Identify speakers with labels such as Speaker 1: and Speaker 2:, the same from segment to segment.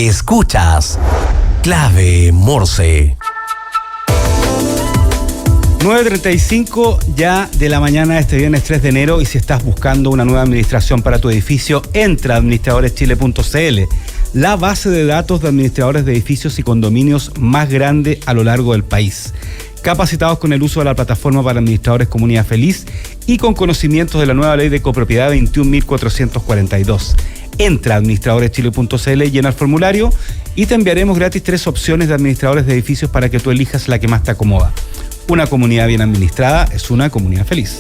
Speaker 1: Escuchas Clave Morse.
Speaker 2: 9:35 ya de la mañana este viernes 3 de enero, y si estás buscando una nueva administración para tu edificio, entra a administradoreschile.cl, la base de datos de administradores de edificios y condominios más grande a lo largo del país. Capacitados con el uso de la plataforma para administradores Comunidad Feliz y con conocimientos de la nueva ley de copropiedad 21.442. Entra a administradoreschile.cl, llena el formulario y te enviaremos gratis 3 opciones de administradores de edificios para que tú elijas la que más te acomoda. Una comunidad bien administrada es una comunidad feliz.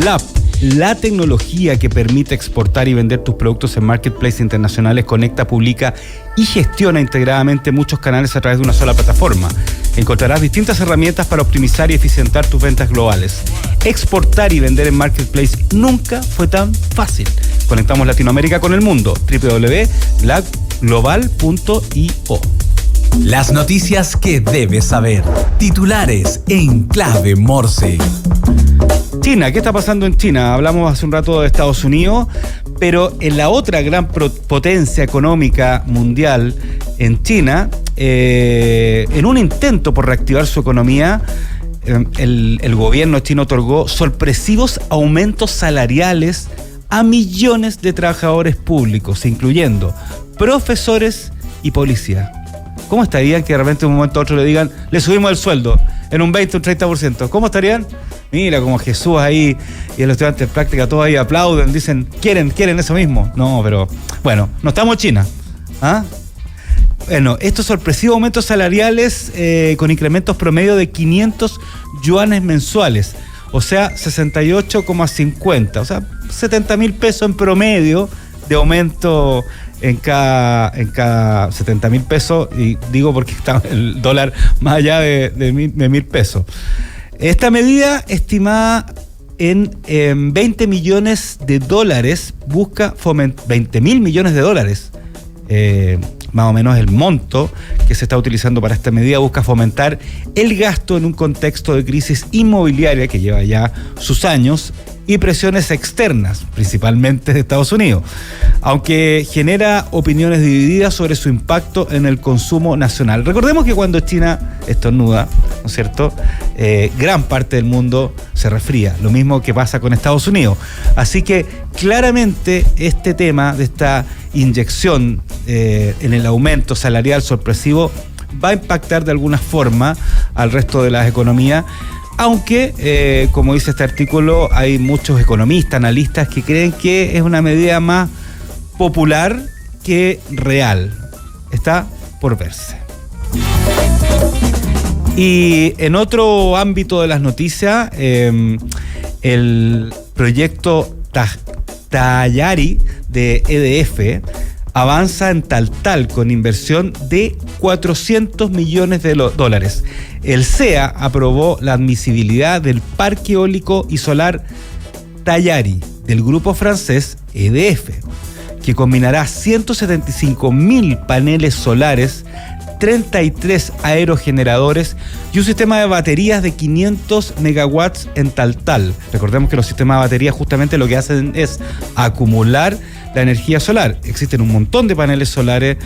Speaker 2: LAP, la tecnología que permite exportar y vender tus productos en marketplaces internacionales, conecta, publica y gestiona integradamente muchos canales a través de una sola plataforma. Encontrarás distintas herramientas para optimizar y eficientar tus ventas globales. Exportar y vender en marketplace nunca fue tan fácil. Conectamos Latinoamérica con el mundo. www.global.io.
Speaker 1: Las noticias que debes saber. Titulares en Clave Morse.
Speaker 2: China, ¿qué está pasando en China? Hablamos hace un rato de Estados Unidos, pero en la otra gran potencia económica mundial, en China, en un intento por reactivar su economía, el gobierno chino otorgó sorpresivos aumentos salariales a millones de trabajadores públicos, incluyendo profesores y policías. ¿Cómo estarían que de repente de un momento a otro le digan, le subimos el sueldo en un 20 o un 30%? ¿Cómo estarían? Mira, como Jesús ahí y los estudiantes de práctica todos ahí aplauden, dicen, quieren eso mismo. No, pero bueno, no estamos en China. ¿Ah? Bueno, estos sorpresivos aumentos salariales con incrementos promedio de 500 yuanes mensuales, o sea, 68,50, o sea, 70.000 pesos en promedio de aumento en cada 70.000 pesos, y digo porque está el dólar más allá de 1.000 pesos. Esta medida, estimada en 20 millones de dólares, busca fomentar 20.000 millones de dólares, más o menos el monto que se está utilizando para esta medida, busca fomentar el gasto en un contexto de crisis inmobiliaria que lleva ya sus años y presiones externas, principalmente de Estados Unidos, aunque genera opiniones divididas sobre su impacto en el consumo nacional. Recordemos que cuando China estornuda, ¿no es cierto?, gran parte del mundo se resfría, lo mismo que pasa con Estados Unidos. Así que claramente este tema de esta inyección en el aumento salarial sorpresivo va a impactar de alguna forma al resto de las economías, aunque, como dice este artículo, hay muchos economistas, analistas que creen que es una medida más popular que real. Está por verse. Y en otro ámbito de las noticias, el proyecto Tayari de EDF avanza en Taltal con inversión de 400 millones de dólares. El CEA aprobó la admisibilidad del parque eólico y solar Tayari del grupo francés EDF, que combinará 175.000 paneles solares, 33 aerogeneradores y un sistema de baterías de 500 megawatts en Taltal. Recordemos que los sistemas de baterías justamente lo que hacen es acumular la energía solar. Existen un montón de paneles solares,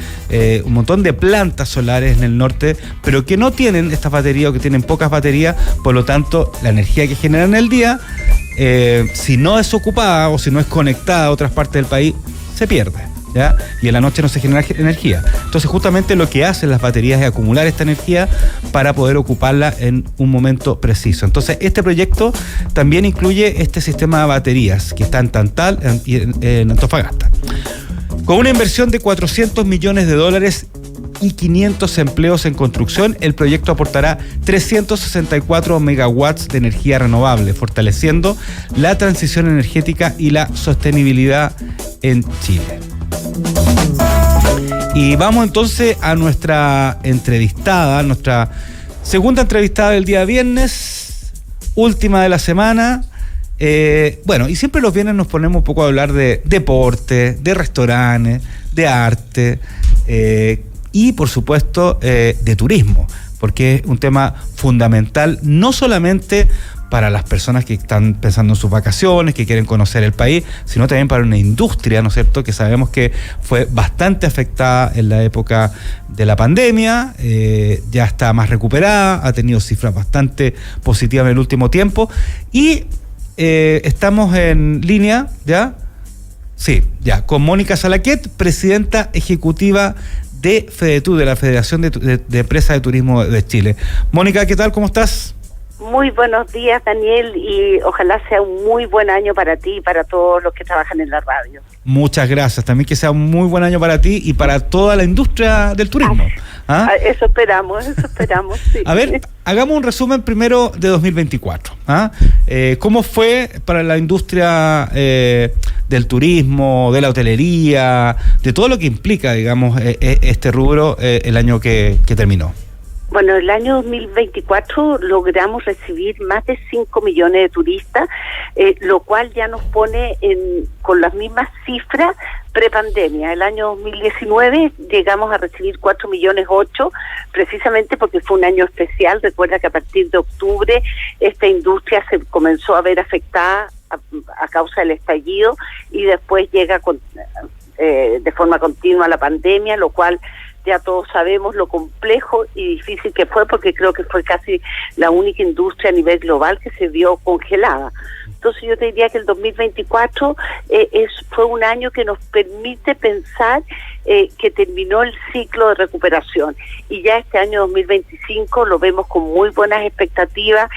Speaker 2: un montón de plantas solares en el norte, pero que no tienen estas baterías o que tienen pocas baterías, por lo tanto la energía que generan en el día, si no es ocupada o si no es conectada a otras partes del país, se pierde, ¿ya? Y en la noche no se genera energía. Entonces justamente lo que hacen las baterías es acumular esta energía para poder ocuparla en un momento preciso. Entonces este proyecto también incluye este sistema de baterías que está en Taltal y en Antofagasta. Con una inversión de 400 millones de dólares y 500 empleos en construcción, el proyecto aportará 364 megawatts de energía renovable, fortaleciendo la transición energética y la sostenibilidad en Chile. Y vamos entonces a nuestra entrevistada, nuestra segunda entrevistada del día viernes, última de la semana. Bueno, y siempre los viernes nos ponemos un poco a hablar de deporte, de restaurantes, de arte y por supuesto de turismo, porque es un tema fundamental no solamente para las personas que están pensando en sus vacaciones, que quieren conocer el país, sino también para una industria, ¿no es cierto?, que sabemos que fue bastante afectada en la época de la pandemia, ya está más recuperada, ha tenido cifras bastante positivas en el último tiempo, y estamos en línea, ¿ya? Sí, ya, con Mónica Salaquet, presidenta ejecutiva de FEDETU, de la Federación de Empresas de Turismo de Chile. Mónica, ¿qué tal? ¿Cómo estás?
Speaker 3: Muy buenos días, Daniel, y ojalá sea un muy buen año para ti y para todos los que trabajan en la radio.
Speaker 2: Muchas gracias. También que sea un muy buen año para ti y para toda la industria del turismo. ¿Ah?
Speaker 3: Eso esperamos, sí.
Speaker 2: A ver, hagamos un resumen primero de 2024. ¿Ah? ¿Cómo fue para la industria del turismo, de la hotelería, de todo lo que implica, digamos, este rubro el año que terminó?
Speaker 3: Bueno, el año 2024 logramos recibir más de 5 millones de turistas, lo cual ya nos pone con las mismas cifras prepandemia. El año 2019 llegamos a recibir 4,8 millones, precisamente porque fue un año especial. Recuerda que a partir de octubre esta industria se comenzó a ver afectada a causa del estallido y después llega de forma continua la pandemia, lo cual ya todos sabemos lo complejo y difícil que fue, porque creo que fue casi la única industria a nivel global que se vio congelada. Entonces yo te diría que el 2024 fue un año que nos permite pensar que terminó el ciclo de recuperación, y ya este año 2025 lo vemos con muy buenas expectativas.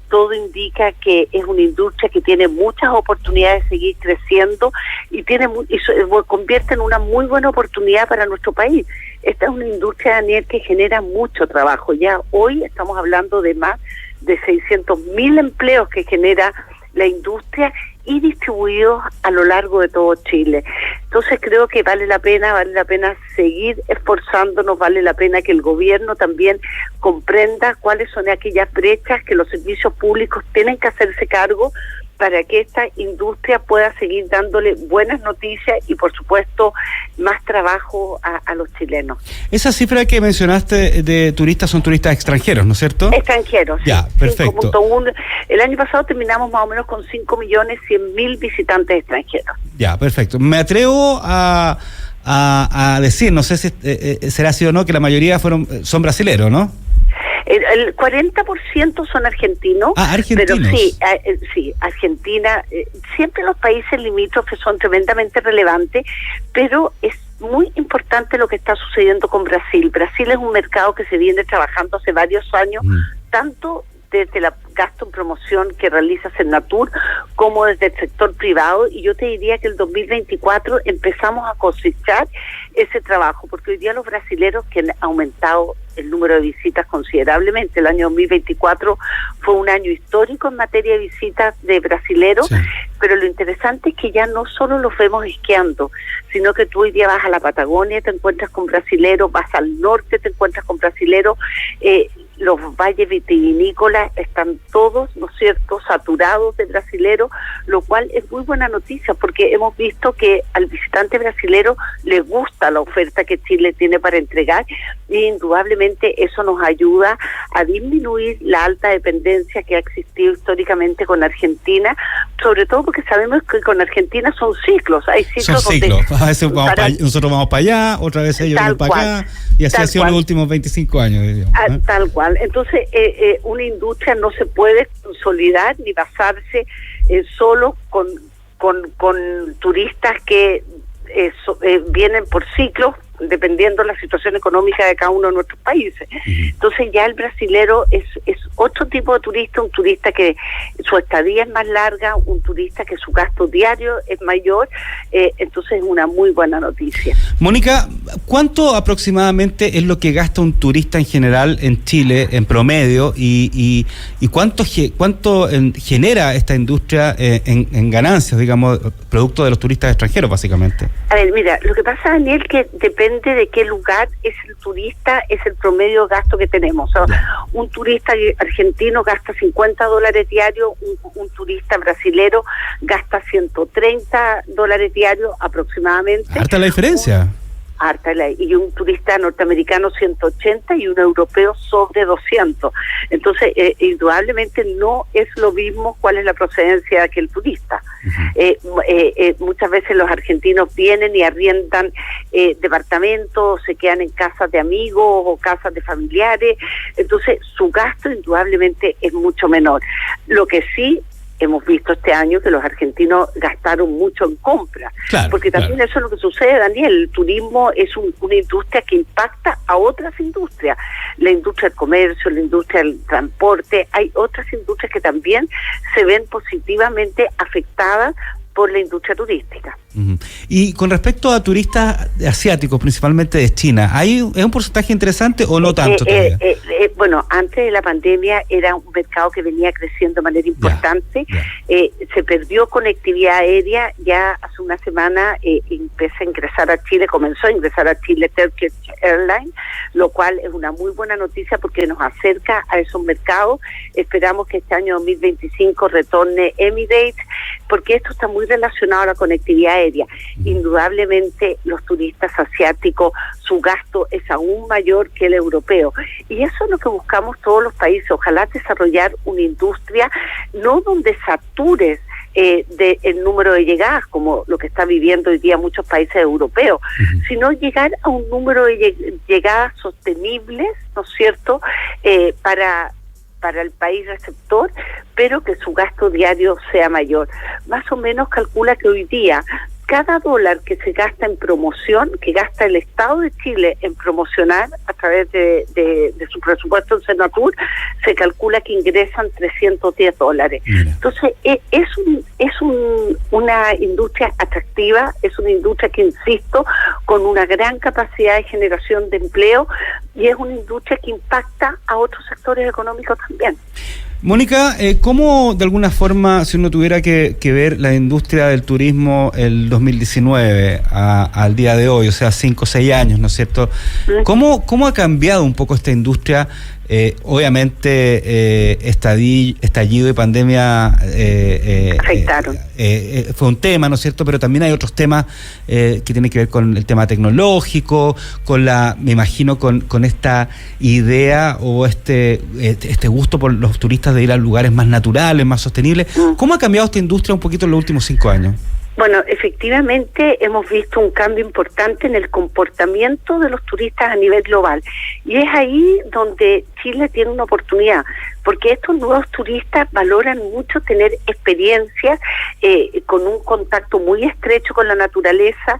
Speaker 3: Todo indica que es una industria que tiene muchas oportunidades de seguir creciendo y se convierte en una muy buena oportunidad para nuestro país. Esta es una industria, Daniel, que genera mucho trabajo. Ya hoy estamos hablando de más de 600,000 empleos que genera la industria y distribuidos a lo largo de todo Chile. Entonces creo que vale la pena seguir esforzándonos, vale la pena que el gobierno también comprenda cuáles son aquellas brechas que los servicios públicos tienen que hacerse cargo para que esta industria pueda seguir dándole buenas noticias y, por supuesto, más trabajo a los chilenos.
Speaker 2: Esa cifra que mencionaste de turistas son turistas extranjeros, ¿no es cierto?
Speaker 3: Extranjeros, sí.
Speaker 2: Ya, perfecto.
Speaker 3: 5.1. El año pasado terminamos más o menos con 5.100.000 visitantes extranjeros.
Speaker 2: Ya, perfecto. Me atrevo a decir, no sé si será así o no, que la mayoría son brasileros, ¿no?
Speaker 3: El 40% son argentinos.
Speaker 2: Argentinos.
Speaker 3: Pero sí, Argentina, siempre los países limítrofes son tremendamente relevantes, pero es muy importante lo que está sucediendo con Brasil. Brasil es un mercado que se viene trabajando hace varios años, tanto desde la gasto en promoción que realiza Senatur como desde el sector privado, y yo te diría que el 2024 empezamos a cosechar ese trabajo, porque hoy día los brasileros, que han aumentado el número de visitas considerablemente, el año 2024 fue un año histórico en materia de visitas de brasileros, sí. Pero lo interesante es que ya no solo los vemos esquiando, sino que tú hoy día vas a la Patagonia, te encuentras con brasileros, vas al norte, te encuentras con brasileros, los valles vitivinícolas están todos, ¿no es cierto?, saturados de brasileros, lo cual es muy buena noticia, porque hemos visto que al visitante brasilero le gusta la oferta que Chile tiene para entregar, y indudablemente eso nos ayuda a disminuir la alta dependencia que ha existido históricamente con Argentina, sobre todo porque sabemos que con Argentina son ciclos, hay ciclos.
Speaker 2: Son ciclos, a veces nosotros vamos para allá, otra vez ellos vienen para acá, y así ha sido los últimos 25 años. Digamos, ¿eh?
Speaker 3: Tal cual. Entonces, una industria no se puede consolidar ni basarse solo con turistas que vienen por ciclos, dependiendo de la situación económica de cada uno de nuestros países. Entonces ya el brasilero es otro tipo de turista, un turista que su estadía es más larga, un turista que su gasto diario es mayor, entonces es una muy buena noticia.
Speaker 2: Mónica, ¿cuánto aproximadamente es lo que gasta un turista en general en Chile, en promedio, y cuánto genera esta industria en ganancias, digamos, producto de los turistas extranjeros, básicamente?
Speaker 3: A ver, mira, lo que pasa, Daniel, que depende de qué lugar es el turista, es el promedio de gasto que tenemos. O sea, un turista argentino gasta $50 diarios, un turista brasilero gasta $130 diarios aproximadamente.
Speaker 2: Harta la diferencia.
Speaker 3: harta, y un turista norteamericano 180 y un europeo sobre 200. Entonces, indudablemente no es lo mismo cuál es la procedencia de aquel turista. Muchas veces los argentinos vienen y arriendan departamentos, se quedan en casas de amigos o casas de familiares, entonces su gasto indudablemente es mucho menor. Lo que sí hemos visto este año que los argentinos gastaron mucho en compras, porque también eso es lo que sucede, Daniel. El turismo es una industria que impacta a otras industrias, la industria del comercio, la industria del transporte. Hay otras industrias que también se ven positivamente afectadas por la industria turística.
Speaker 2: Y con respecto a turistas asiáticos, principalmente de China, ¿es un porcentaje interesante o no tanto todavía?
Speaker 3: Bueno, antes de la pandemia era un mercado que venía creciendo de manera importante. Se perdió conectividad aérea. Ya hace una semana comenzó a ingresar a Chile Turkish Airlines, lo cual es una muy buena noticia porque nos acerca a esos mercados. Esperamos que este año 2025 retorne Emirates, porque esto está muy relacionado a la conectividad aérea. Indudablemente los turistas asiáticos, su gasto es aún mayor que el europeo, y eso es lo que buscamos todos los países. Ojalá desarrollar una industria no donde satures el número de llegadas, como lo que está viviendo hoy día muchos países europeos, sino llegar a un número de llegadas sostenibles, ¿no es cierto?, para el país receptor, pero que su gasto diario sea mayor. Más o menos calcula que hoy día cada dólar que se gasta en promoción, que gasta el Estado de Chile en promocionar a través de su presupuesto en Senatur, se calcula que ingresan $310. Entonces, es una industria atractiva, es una industria que, insisto, con una gran capacidad de generación de empleo, y es una industria que impacta a otros sectores económicos también.
Speaker 2: Mónica, ¿cómo de alguna forma, si uno tuviera que ver la industria del turismo el 2019 al día de hoy, o sea, 5 o 6 años, ¿no es cierto? ¿Cómo ha cambiado un poco esta industria? Obviamente, estallido y pandemia
Speaker 3: afectaron.
Speaker 2: Fue un tema, ¿no es cierto? Pero también hay otros temas que tienen que ver con el tema tecnológico, me imagino, con esta idea o este gusto por los turistas de ir a lugares más naturales, más sostenibles. ¿Cómo ha cambiado esta industria un poquito en los últimos 5 años?
Speaker 3: Bueno, efectivamente hemos visto un cambio importante en el comportamiento de los turistas a nivel global, y es ahí donde Chile tiene una oportunidad, porque estos nuevos turistas valoran mucho tener experiencias con un contacto muy estrecho con la naturaleza,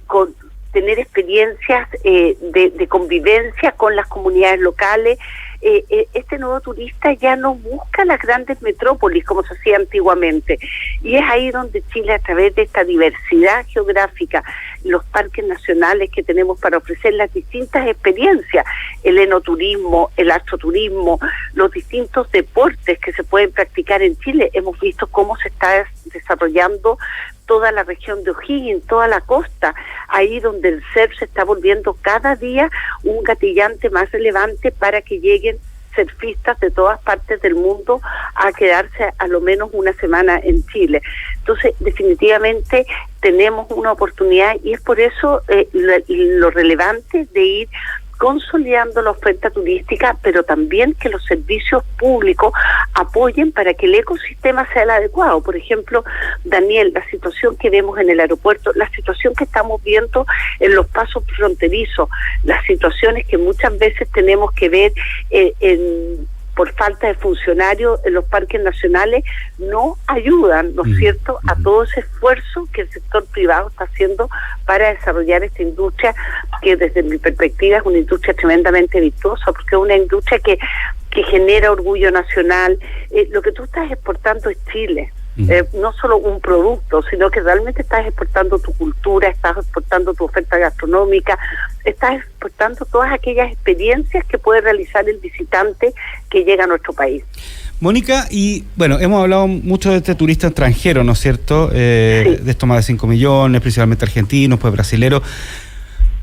Speaker 3: con tener experiencias de convivencia con las comunidades locales. Este nuevo turista ya no busca las grandes metrópolis como se hacía antiguamente, y es ahí donde Chile, a través de esta diversidad geográfica, los parques nacionales que tenemos para ofrecer las distintas experiencias, el enoturismo, el astroturismo, los distintos deportes que se pueden practicar en Chile. Hemos visto cómo se está desarrollando toda la región de O'Higgins, toda la costa, ahí donde el surf se está volviendo cada día un gatillante más relevante para que lleguen surfistas de todas partes del mundo a quedarse a lo menos una semana en Chile. Entonces, definitivamente tenemos una oportunidad, y es por eso lo relevante de ir consolidando la oferta turística, pero también que los servicios públicos apoyen para que el ecosistema sea el adecuado. Por ejemplo, Daniel, la situación que vemos en el aeropuerto, la situación que estamos viendo en los pasos fronterizos, las situaciones que muchas veces tenemos que ver por falta de funcionarios en los parques nacionales, no ayudan, ¿no es cierto?, a todo ese esfuerzo que el sector privado está haciendo para desarrollar esta industria, que desde mi perspectiva es una industria tremendamente virtuosa, porque es una industria que genera orgullo nacional. Lo que tú estás exportando es Chile. No solo un producto, sino que realmente estás exportando tu cultura, estás exportando tu oferta gastronómica, estás exportando todas aquellas experiencias que puede realizar el visitante que llega a nuestro país.
Speaker 2: Mónica, y bueno, hemos hablado mucho de este turista extranjero, ¿no es cierto? Sí. De estos más de 5 millones, principalmente argentinos, pues brasileros.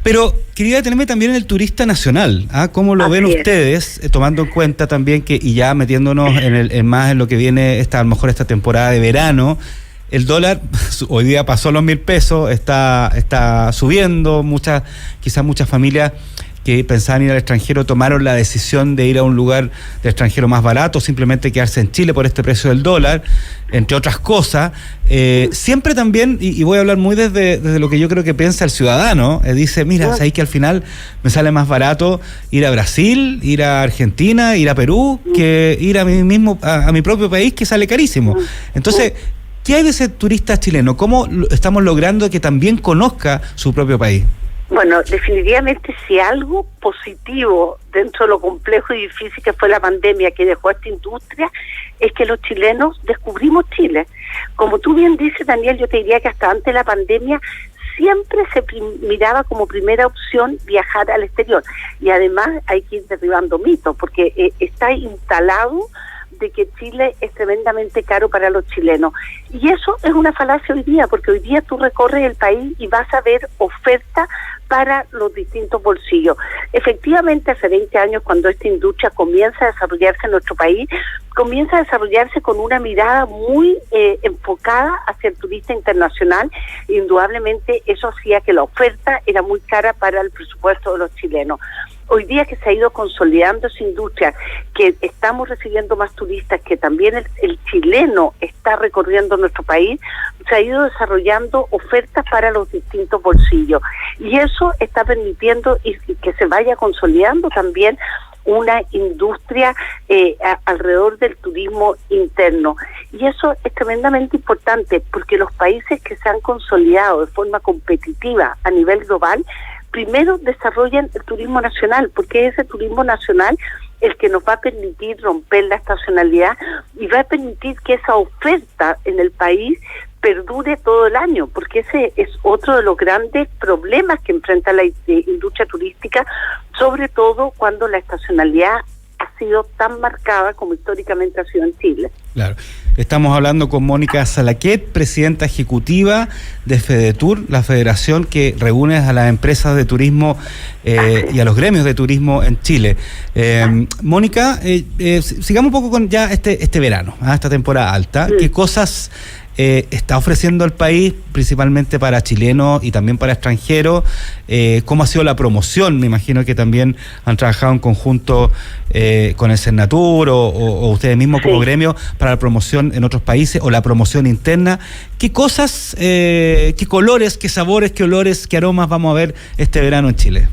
Speaker 2: Pero quería detenerme también en el turista nacional, ¿cómo lo ven ustedes, tomando en cuenta también que, y ya metiéndonos más en lo que viene a lo mejor esta temporada de verano, el dólar hoy día pasó los 1.000 pesos, está subiendo, quizás muchas familias que pensaban ir al extranjero tomaron la decisión de ir a un lugar de extranjero más barato, simplemente quedarse en Chile por este precio del dólar, entre otras cosas. Siempre también, y voy a hablar muy desde lo que yo creo que piensa el ciudadano, dice, mira, ¿sabes que al final me sale más barato ir a Brasil, ir a Argentina, ir a Perú, que ir a mí mismo, a mi propio país, que sale carísimo? Entonces, ¿qué hay de ese turista chileno? ¿Cómo estamos logrando que también conozca su propio país?
Speaker 3: Bueno, definitivamente si algo positivo dentro de lo complejo y difícil que fue la pandemia que dejó esta industria, es que los chilenos descubrimos Chile. Como tú bien dices, Daniel, yo te diría que hasta antes de la pandemia siempre se miraba como primera opción viajar al exterior. Y además hay que ir derribando mitos, porque está instalado de que Chile es tremendamente caro para los chilenos. Y eso es una falacia hoy día, porque hoy día tú recorres el país y vas a ver ofertas para los distintos bolsillos. Efectivamente, hace 20 años, cuando esta industria comienza a desarrollarse en nuestro país, comienza a desarrollarse con una mirada muy enfocada hacia el turista internacional. Indudablemente eso hacía que la oferta era muy cara para el presupuesto de los chilenos. Hoy día que se ha ido consolidando esa industria, que estamos recibiendo más turistas, que también el chileno está recorriendo nuestro país, se ha ido desarrollando ofertas para los distintos bolsillos. Y eso está permitiendo y que se vaya consolidando también una industria alrededor del turismo interno. Y eso es tremendamente importante, porque los países que se han consolidado de forma competitiva a nivel global, primero desarrollan el turismo nacional, porque es ese turismo nacional el que nos va a permitir romper la estacionalidad y va a permitir que esa oferta en el país perdure todo el año, porque ese es otro de los grandes problemas que enfrenta la industria turística, sobre todo cuando la estacionalidad ha sido tan marcada como históricamente ha sido en Chile.
Speaker 2: Claro. Estamos hablando con Mónica Salaquet, presidenta ejecutiva de FEDETUR, la federación que reúne a las empresas de turismo y a los gremios de turismo en Chile. Mónica, sigamos un poco con ya este verano, esta temporada alta. Sí. ¿Qué cosas está ofreciendo el país, principalmente para chilenos y también para extranjeros? ¿Cómo ha sido la promoción? Me imagino que también han trabajado en conjunto con el Senatur o ustedes mismos como gremio para la promoción en otros países o la promoción interna. ¿Qué cosas, qué colores, qué sabores, qué olores, qué aromas vamos a ver este verano en Chile?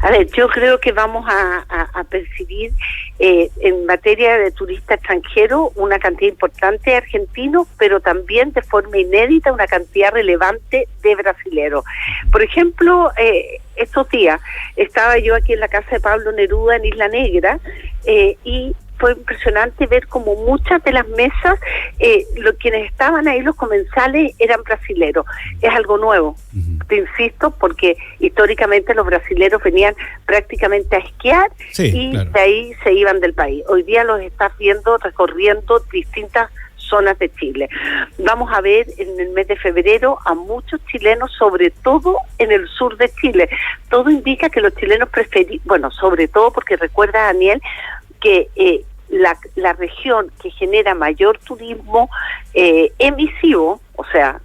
Speaker 3: A ver, yo creo que vamos a percibir en materia de turista extranjero una cantidad importante de argentinos, pero también de forma inédita una cantidad relevante de brasileros. Por ejemplo, estos días estaba yo aquí en la casa de Pablo Neruda en Isla Negra y fue impresionante ver como muchas de las mesas, quienes estaban ahí, los comensales, eran brasileros. Es algo nuevo, te insisto, porque históricamente los brasileros venían prácticamente a esquiar claro. De ahí se iban del país. Hoy día los estás viendo recorriendo distintas zonas de Chile. Vamos a ver en el mes de febrero a muchos chilenos, sobre todo en el sur de Chile. Todo indica que los chilenos sobre todo porque recuerda, Daniel, que la región que genera mayor turismo emisivo, o sea,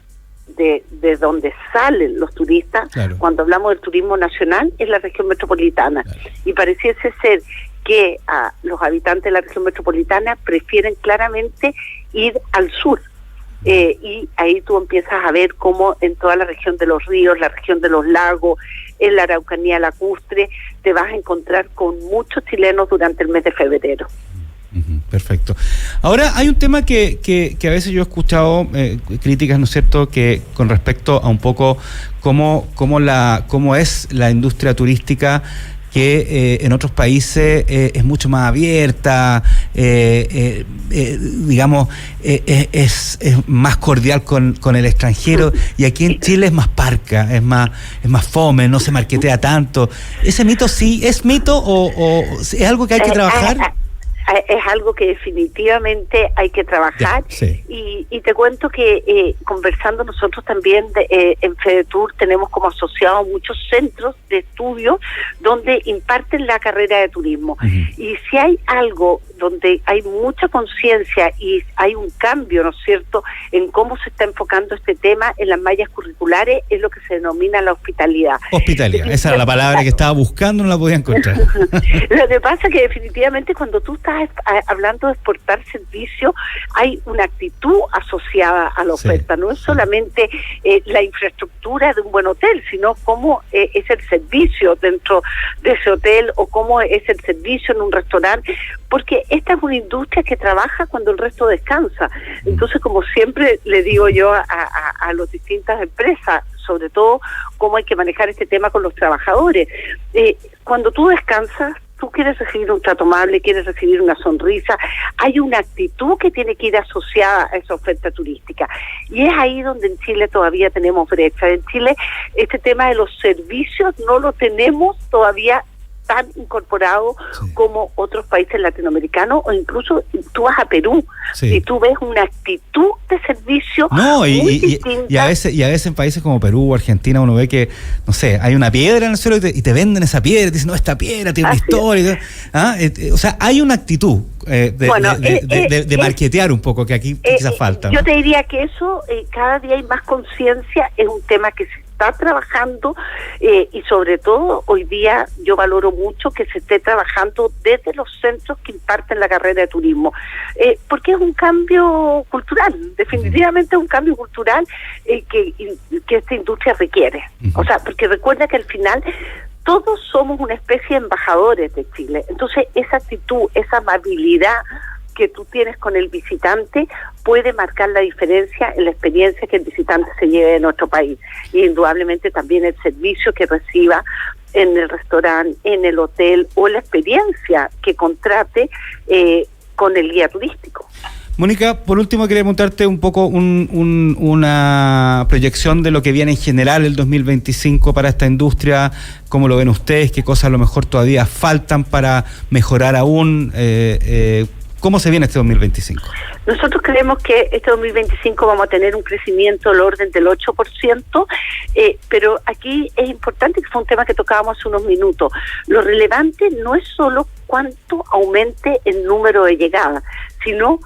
Speaker 3: de donde salen los turistas, claro. Cuando hablamos del turismo nacional, es la región metropolitana. Claro. Y pareciese ser que a los habitantes de la región metropolitana prefieren claramente ir al sur. Y ahí tú empiezas a ver cómo en toda la región de los ríos, la región de los lagos, en la Araucanía lacustre, te vas a encontrar con muchos chilenos durante el mes de febrero.
Speaker 2: Perfecto. Ahora hay un tema que a veces yo he escuchado críticas, ¿no es cierto?, que con respecto a un poco cómo es la industria turística, que en otros países es mucho más abierta, digamos, es más cordial con el extranjero, y aquí en Chile es más parca, es más fome, no se marketea tanto. ¿Ese mito sí es mito o es algo que hay que trabajar?
Speaker 3: es algo que definitivamente hay que trabajar.
Speaker 2: Sí.
Speaker 3: Y te cuento que conversando nosotros también en FEDETUR tenemos como asociados muchos centros de estudio donde imparten la carrera de turismo. Y si hay algo donde hay mucha conciencia y hay un cambio, ¿no es cierto?, en cómo se está enfocando este tema en las mallas curriculares, es lo que se denomina la hospitalidad.
Speaker 2: Hospitalidad, esa era la palabra que estaba buscando, no la podía encontrar.
Speaker 3: Lo que pasa es que definitivamente cuando tú estás hablando de exportar servicios, hay una actitud asociada a la oferta. No es solamente la infraestructura de un buen hotel, sino cómo es el servicio dentro de ese hotel o cómo es el servicio en un restaurante, porque esta es una industria que trabaja cuando el resto descansa. Entonces, como siempre le digo yo a las distintas empresas, sobre todo cómo hay que manejar este tema con los trabajadores. Cuando tú descansas, tú quieres recibir un trato amable, quieres recibir una sonrisa, hay una actitud que tiene que ir asociada a esa oferta turística. Y es ahí donde en Chile todavía tenemos brecha. En Chile este tema de los servicios no lo tenemos todavía tan incorporado como otros países latinoamericanos, o incluso tú vas a Perú y tú ves una actitud de servicio muy distinta.
Speaker 2: Y a veces en países como Perú o Argentina uno ve que, no sé, hay una piedra en el suelo y te venden esa piedra, te dicen, no, esta piedra tiene una historia. O sea, hay una actitud de marketear un poco, que aquí quizás falta, ¿no?
Speaker 3: Yo te diría que eso, cada día hay más conciencia, es un tema que se está trabajando y sobre todo hoy día yo valoro mucho que se esté trabajando desde los centros que imparten la carrera de turismo, porque es un cambio cultural, definitivamente es un cambio cultural que esta industria requiere. O sea, porque recuerda que al final todos somos una especie de embajadores de Chile, entonces esa actitud, esa amabilidad que tú tienes con el visitante puede marcar la diferencia en la experiencia que el visitante se lleve de nuestro país. Y indudablemente también el servicio que reciba en el restaurante, en el hotel, o la experiencia que contrate con el guía turístico.
Speaker 2: Mónica, por último quería preguntarte un poco una proyección de lo que viene en general el 2025 para esta industria. ¿Cómo lo ven ustedes? ¿Qué cosas a lo mejor todavía faltan para mejorar aún? ¿Cómo se viene este 2025?
Speaker 3: Nosotros creemos que este 2025 vamos a tener un crecimiento del orden del 8%, pero aquí es importante, que fue un tema que tocábamos hace unos minutos. Lo relevante no es solo cuánto aumente el número de llegadas, sino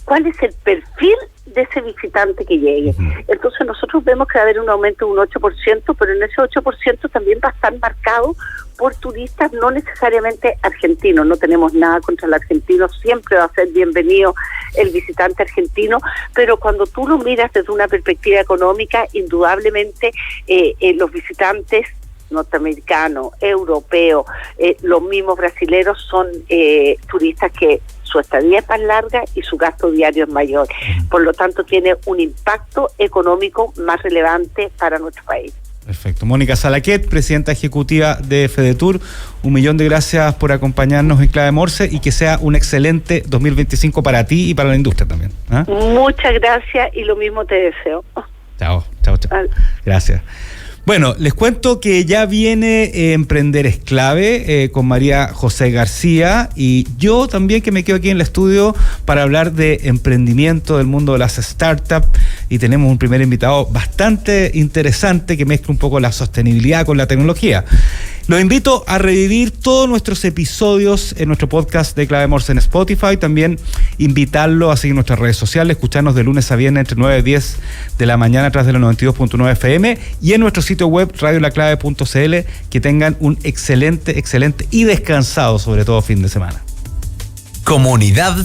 Speaker 3: cuál es el perfil de ese visitante que llegue. Entonces nosotros vemos que va a haber un aumento de un 8%, pero en ese 8% también va a estar marcado por turistas no necesariamente argentinos. No tenemos nada contra el argentino, siempre va a ser bienvenido el visitante argentino, pero cuando tú lo miras desde una perspectiva económica, indudablemente los visitantes norteamericanos, europeos, los mismos brasileros son turistas que su estadía es más larga y su gasto diario es mayor. Por lo tanto, tiene un impacto económico más relevante para nuestro país.
Speaker 2: Perfecto. Mónica Salaquet, presidenta ejecutiva de FEDETUR, 1.000.000 de gracias por acompañarnos en Clave Morse y que sea un excelente 2025 para ti y para la industria también.
Speaker 3: Muchas gracias y lo mismo te deseo.
Speaker 2: Chao. Gracias. Bueno, les cuento que ya viene Emprender es Clave con María José García, y yo también, que me quedo aquí en el estudio para hablar de emprendimiento del mundo de las startups, y tenemos un primer invitado bastante interesante que mezcla un poco la sostenibilidad con la tecnología. Los invito a revivir todos nuestros episodios en nuestro podcast de Clave Morse en Spotify. También invitarlo a seguir nuestras redes sociales, escucharnos de lunes a viernes entre 9 y 10 de la mañana a través de la 92.9 FM y en nuestro sitio web radiolaclave.cl. Que tengan un excelente y descansado, sobre todo, fin de semana.
Speaker 1: Comunidad